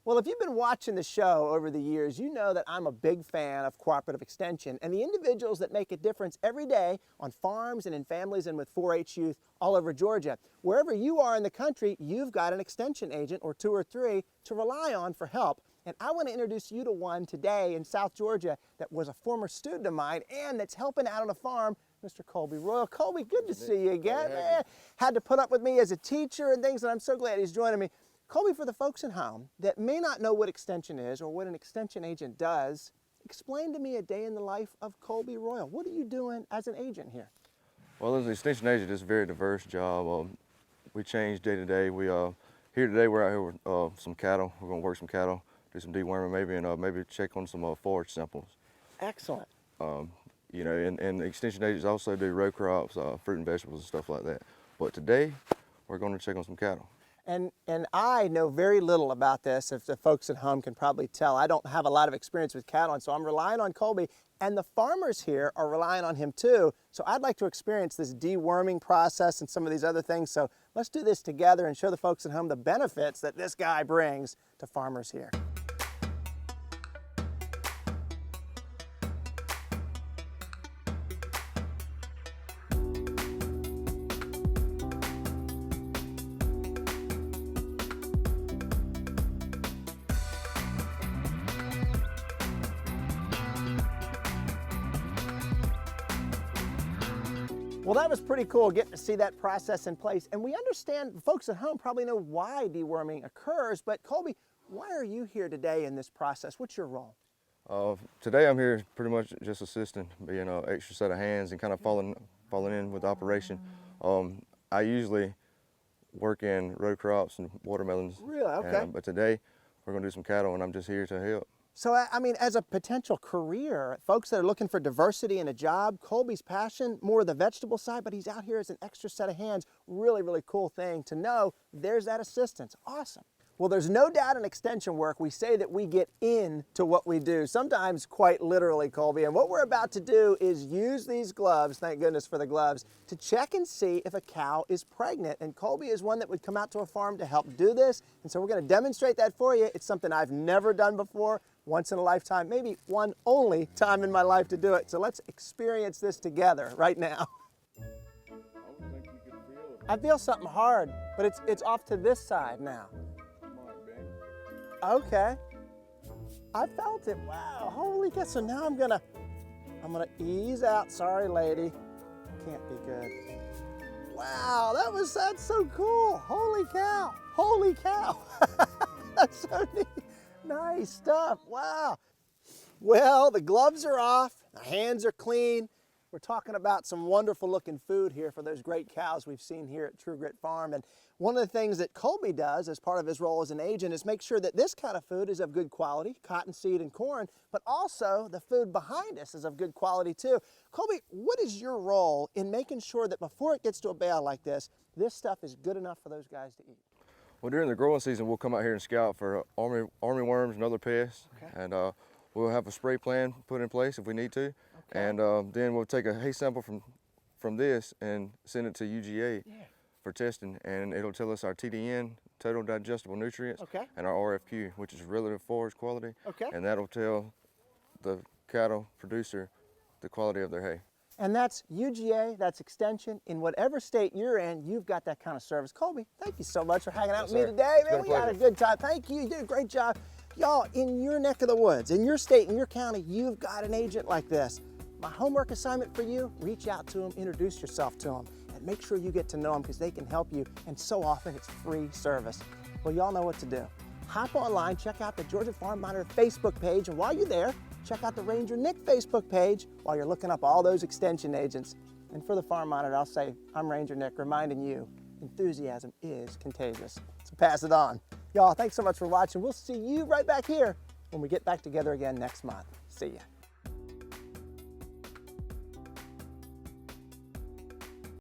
Well, if you've been watching the show over the years, you know that I'm a big fan of Cooperative Extension and the individuals that make a difference every day on farms and in families and with 4-H youth all over Georgia. Wherever you are in the country, you've got an extension agent or 2 or 3 to rely on for help. And I want to introduce you to one today in South Georgia that was a former student of mine and that's helping out on a farm, Mr. Colby Royal. Colby, good to see you again. Man, had to put up with me as a teacher and things, and I'm so glad he's joining me. Colby, for the folks at home that may not know what extension is or what an extension agent does, explain to me a day in the life of Colby Royal. What are you doing as an agent here? Well, as an extension agent, it's a very diverse job. We change day to day. Here today, we're out here with some cattle. We're going to work some cattle, do some deworming maybe, and maybe check on some forage samples. Excellent. You know, and the extension agents also do row crops, fruit and vegetables and stuff like that. But today, we're going to check on some cattle. And I know very little about this, if the folks at home can probably tell. I don't have a lot of experience with cattle, and so I'm relying on Colby, and the farmers here are relying on him too. So I'd like to experience this deworming process and some of these other things. So let's do this together and show the folks at home the benefits that this guy brings to farmers here. Well, that was pretty cool getting to see that process in place. And we understand, folks at home probably know why deworming occurs, but Colby, why are you here today in this process? What's your role? Today I'm here pretty much just assisting, being an extra set of hands and kind of falling in with the operation. I usually work in row crops and watermelons. Really? Okay. But today we're going to do some cattle, and I'm just here to help. So, I mean, as a potential career, folks that are looking for diversity in a job, Colby's passion, more the vegetable side, but he's out here as an extra set of hands. Really, really cool thing to know there's that assistance. Awesome. Well, there's no doubt in extension work, we say that we get into what we do, sometimes quite literally, Colby. And what we're about to do is use these gloves, thank goodness for the gloves, to check and see if a cow is pregnant. And Colby is one that would come out to a farm to help do this. And so we're going to demonstrate that for you. It's something I've never done before, once in a lifetime, maybe one only time in my life to do it. So let's experience this together right now. I feel something hard, but it's off to this side now. Okay, I felt it. Wow, holy cow. So now I'm gonna ease out. Sorry, lady, can't be good. Wow, that's so cool. Holy cow, holy cow. That's so neat. Nice stuff, wow. Well, the gloves are off, the hands are clean. We're talking about some wonderful looking food here for those great cows we've seen here at True Grit Farm. And one of the things that Colby does as part of his role as an agent is make sure that this kind of food is of good quality, cottonseed and corn, but also the food behind us is of good quality too. Colby, what is your role in making sure that before it gets to a bale like this stuff is good enough for those guys to eat? Well, during the growing season, we'll come out here and scout for army worms and other pests. Okay. And we'll have a spray plan put in place if we need to. Okay. And then we'll take a hay sample from this and send it to UGA for testing, and it'll tell us our TDN, total digestible nutrients, and our RFQ, which is relative forage quality. Okay. And that'll tell the cattle producer the quality of their hay. And that's UGA, that's extension. In whatever state you're in, you've got that kind of service. Colby, thank you so much for hanging out with me today. Man, we had a good time. Thank you. You did a great job. Y'all, in your neck of the woods, in your state, in your county, you've got an agent like this. My homework assignment for you, reach out to them, introduce yourself to them, and make sure you get to know them because they can help you, and so often it's free service. Well, y'all know what to do. Hop online, check out the Georgia Farm Monitor Facebook page, and while you're there, check out the Ranger Nick Facebook page while you're looking up all those extension agents. And for the Farm Monitor, I'll say, I'm Ranger Nick, reminding you, enthusiasm is contagious. So pass it on. Y'all, thanks so much for watching. We'll see you right back here when we get back together again next month. See ya.